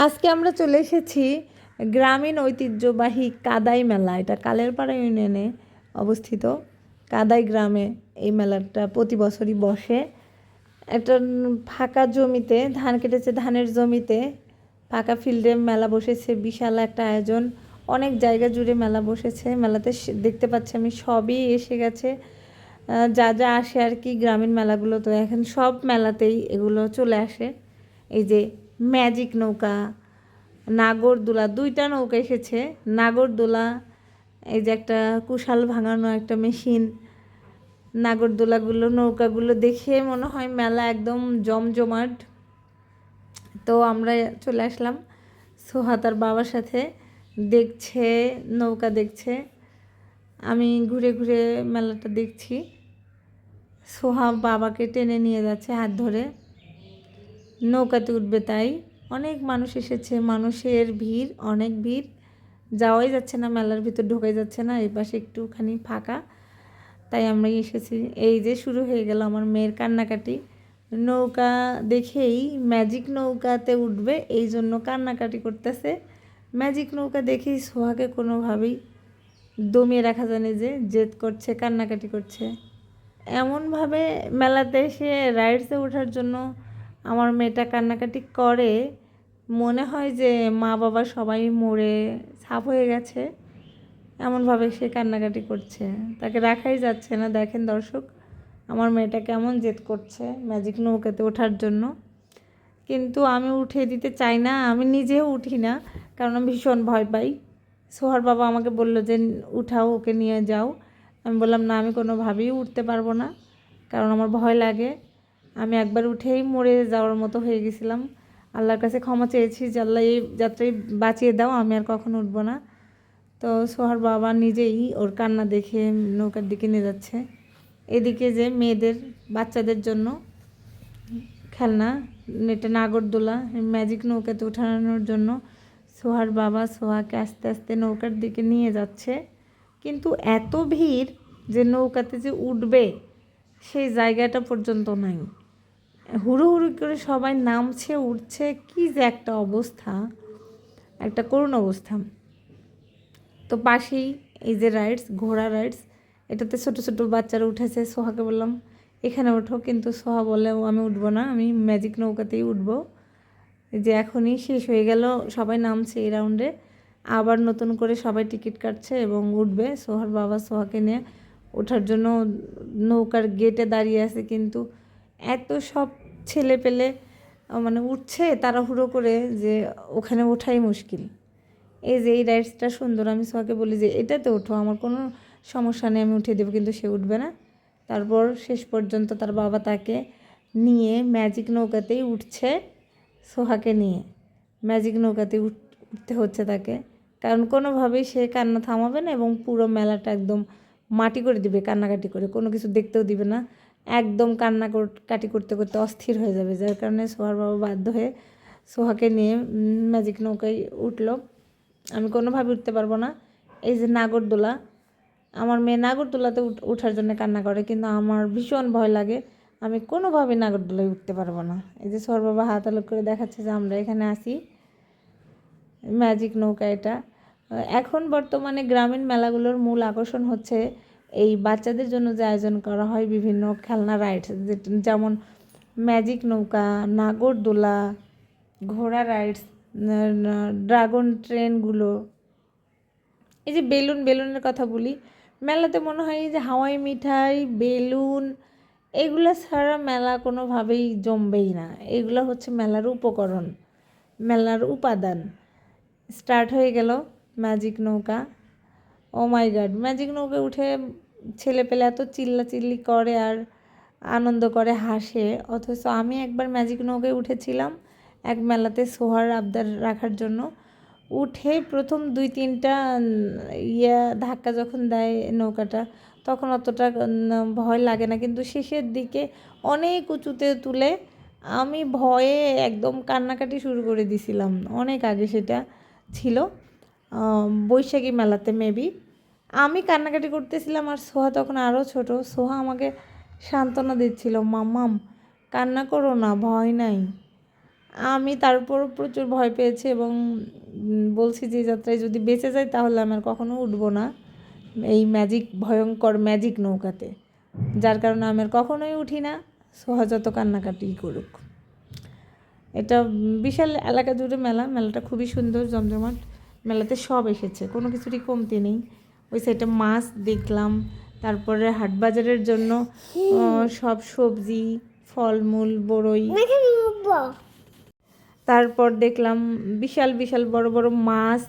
আজকে আমরা চলে এসেছি গ্রামীণ ঐতিহ্যবাহী কাদাই মেলা। এটা কালেরপাড়া ইউনিয়নে অবস্থিত কাদাই গ্রামে এই মেলাটা প্রতি বছরই বসে। একটা ফাঁকা জমিতে ধান কেটেছে, ধানের জমিতে ফাঁকা ফিল্ডে মেলা বসেছে। বিশাল একটা আয়োজন, অনেক জায়গা জুড়ে মেলা বসেছে। মেলাতে দেখতে পাচ্ছি আমি সবই এসে গেছে, যা যা আসে আর কি গ্রামীণ মেলাগুলো। তো এখন সব মেলাতেই এগুলো চলে আসে। এই যে ম্যাজিক নৌকা, নাগরদোলা, দুইটা নৌকা এসেছে। নাগরদোলা, এই যে একটা কুশাল ভাঙানো একটা মেশিন। নাগরদোলাগুলো, নৌকাগুলো দেখে মনে হয় মেলা একদম জমজমাট। তো আমরা চলে আসলাম, সোহা তার বাবার সাথে দেখছে, নৌকা দেখছে। আমি ঘুরে ঘুরে মেলাটা দেখছি। সোহা বাবাকে টেনে নিয়ে যাচ্ছে হাত ধরে, নৌকাতে উঠবে। তাই অনেক মানুষ এসেছে, মানুষের ভিড়, অনেক ভিড়, যাওয়াই যাচ্ছে না, মেলার ভিতর ঢোকাই যাচ্ছে না। এই পাশে একটুখানি ফাঁকা, তাই আমরা এসেছি। এই যে শুরু হয়ে গেল আমার মেয়ের কান্নাকাটি। নৌকা দেখেই, ম্যাজিক নৌকাতে উঠবে এই জন্য কান্নাকাটি করতেছে। ম্যাজিক নৌকা দেখেই সোহাকে কোনোভাবেই দমিয়ে রাখা জানে, যে জেদ করছে, কান্নাকাটি করছে। এমনভাবে মেলাতে এসে রাইডসে ওঠার জন্য আমার মেয়েটা কান্নাকাটি করে, মনে হয় যে মা বাবা সবাই মরে ছাপ হয়ে গেছে, এমনভাবে সে কান্নাকাটি করছে। তাকে রাখাই যাচ্ছে না। দেখেন দর্শক, আমার মেয়েটা কেমন জেদ করছে ম্যাজিক নৌকাতে ওঠার জন্য। কিন্তু আমি উঠিয়ে দিতে চাই না, আমি নিজেও উঠি না, কারণ আমি ভীষণ ভয় পাই। সোহার বাবা আমাকে বলল যে উঠাও, ওকে নিয়ে যাও। আমি বললাম না, আমি কোনোভাবেই উঠতে পারবো না, কারণ আমার ভয় লাগে। আমি একবার উঠেই মরে যাওয়ার মতো হয়ে গেছিলাম। আল্লাহর কাছে ক্ষমা চেয়েছি যে আল্লাহ এই যাত্রায় বাঁচিয়ে দাও, আমি আর কখনো উঠবো না। তো সোহার বাবা নিজেই ওর কান্না দেখে নৌকার দিকে নিয়ে যাচ্ছে। এদিকে যে মেয়েদের, বাচ্চাদের জন্য খেলনা, এটা নাগরদোলা, ম্যাজিক নৌকাতে ওঠানোর জন্য সোহার বাবা সোহাকে আস্তে আস্তে নৌকার দিকে নিয়ে যাচ্ছে। কিন্তু এত ভিড় যে নৌকাতে যে উঠবে সেই জায়গাটা পর্যন্ত নাই। হুড়োহুড়ি করে সবাই নামছে, উঠছে, কী যে একটা অবস্থা, একটা করুণ অবস্থা। তো পাশেই এই যে রাইডস, ঘোড়া রাইডস, এটাতে ছোটো ছোটো বাচ্চারা উঠেছে। সোহাকে বললাম এখানে ওঠো, কিন্তু সোহা বলে আমি উঠবো না, আমি ম্যাজিক নৌকাতেই উঠবো। যে এখনই শেষ হয়ে গেল, সবাই নামছে এই রাউন্ডে, আবার নতুন করে সবাই টিকিট কাটছে এবং উঠবে। সোহার বাবা সোহাকে নিয়ে ওঠার জন্য নৌকার গেটে দাঁড়িয়ে আছে, কিন্তু এত সব ছেলে পেলে মানে উঠছে তাড়াহুড়ো করে যে ওখানে ওঠাই মুশকিল। এই যে এই রাইডসটা সুন্দর, আমি সোহাকে বলি যে এটাতে ওঠো, আমার কোনো সমস্যা নেই, আমি উঠিয়ে দেবো, কিন্তু সে উঠবে না। তারপর শেষ পর্যন্ত তার বাবা তাকে নিয়ে ম্যাজিক নৌকাতেই উঠছে। সোহাকে নিয়ে ম্যাজিক নৌকাতে উঠতে হচ্ছে তাকে, কারণ কোনোভাবেই সে কান্না থামাবে না এবং পুরো মেলাটা একদম মাটি করে দিবে কান্নাকাটি করে, কোনো কিছু দেখতেও দিবে না। একদম কান্নাকাটি করতে করতে অস্থির হয়ে যাবে, যার কারণে সোহার বাবা বাধ্য হয়ে সোহাকে নিয়ে ম্যাজিক নৌকায় উঠলো। আমি কোনোভাবে উঠতে পারবো না। এই যে নাগরদোলা, আমার মেয়ে নাগরদোলাতে ওঠার জন্য কান্না করে, কিন্তু আমার ভীষণ ভয় লাগে, আমি কোনোভাবে নাগরদোলায় উঠতে পারবো না। এই যে সোহার বাবা হাত আলোক করে দেখাচ্ছে যে আমরা এখানে আসি, ম্যাজিক নৌকা এটা। এখন বর্তমানে গ্রামীণ মেলাগুলোর মূল আকর্ষণ হচ্ছে এই বাচ্চাদের জন্য যে আয়োজন করা হয় বিভিন্ন খেলনা রাইডস, যেমন ম্যাজিক নৌকা, নাগরদোলা, ঘোড়া রাইডস, ড্রাগন ট্রেনগুলো। এই যে বেলুনের কথা বলি, মেলাতে মনে হয় যে হাওয়াই মিঠাই, বেলুন, এগুলো ছাড়া মেলা কোনোভাবেই জমবেই না। এগুলো হচ্ছে মেলার উপকরণ, মেলার উপাদান। স্টার্ট হয়ে গেল ম্যাজিক নৌকা। ও মাই গড, ম্যাজিক নৌকায় উঠে ছেলে পেলে এত চিল্লাচিল্লি করে আর আনন্দ করে, হাসে। অথচ আমি একবার ম্যাজিক নৌকায় উঠেছিলাম এক মেলাতে সোহার আবদার রাখার জন্য। উঠে প্রথম 2-3টা ধাক্কা যখন দেয় নৌকাটা, তখন অতটা ভয় লাগে না, কিন্তু শেষের দিকে অনেক উঁচুতে তুলে আমি ভয়ে একদম কান্নাকাটি শুরু করে দিছিলাম। অনেক আগে সেটা ছিল, বৈশাখী মেলাতে মেবি। আমি কান্নাকাটি করতেছিলাম আর সোহা তখন আরও ছোট। সোহা আমাকে সান্ত্বনা দিচ্ছিল, মাম্মাম কান্না করো না, ভয় নাই। আমি তারপর প্রচুর ভয় পেয়েছি এবং বলছি যে এই যাত্রায় যদি বেঁচে যাই তাহলে আমি আর কখনো উঠবো না এই ভয়ঙ্কর ম্যাজিক নৌকাতে, যার কারণে আমি আর কখনোই উঠি না। সোহা যত কান্নাকাটি করুক। এটা বিশাল এলাকা জুড়ে মেলাটা খুবই সুন্দর, জমজমাট। মেলাতে সব এসেছে, কোনো কিছুরই কমতি নেই। ওই সাইডে মাছ দেখলাম, তারপরে হাট বাজারের জন্য সব সবজি, ফলমূল, বড়ই। তারপর দেখলাম বিশাল বিশাল বড় বড় মাছ,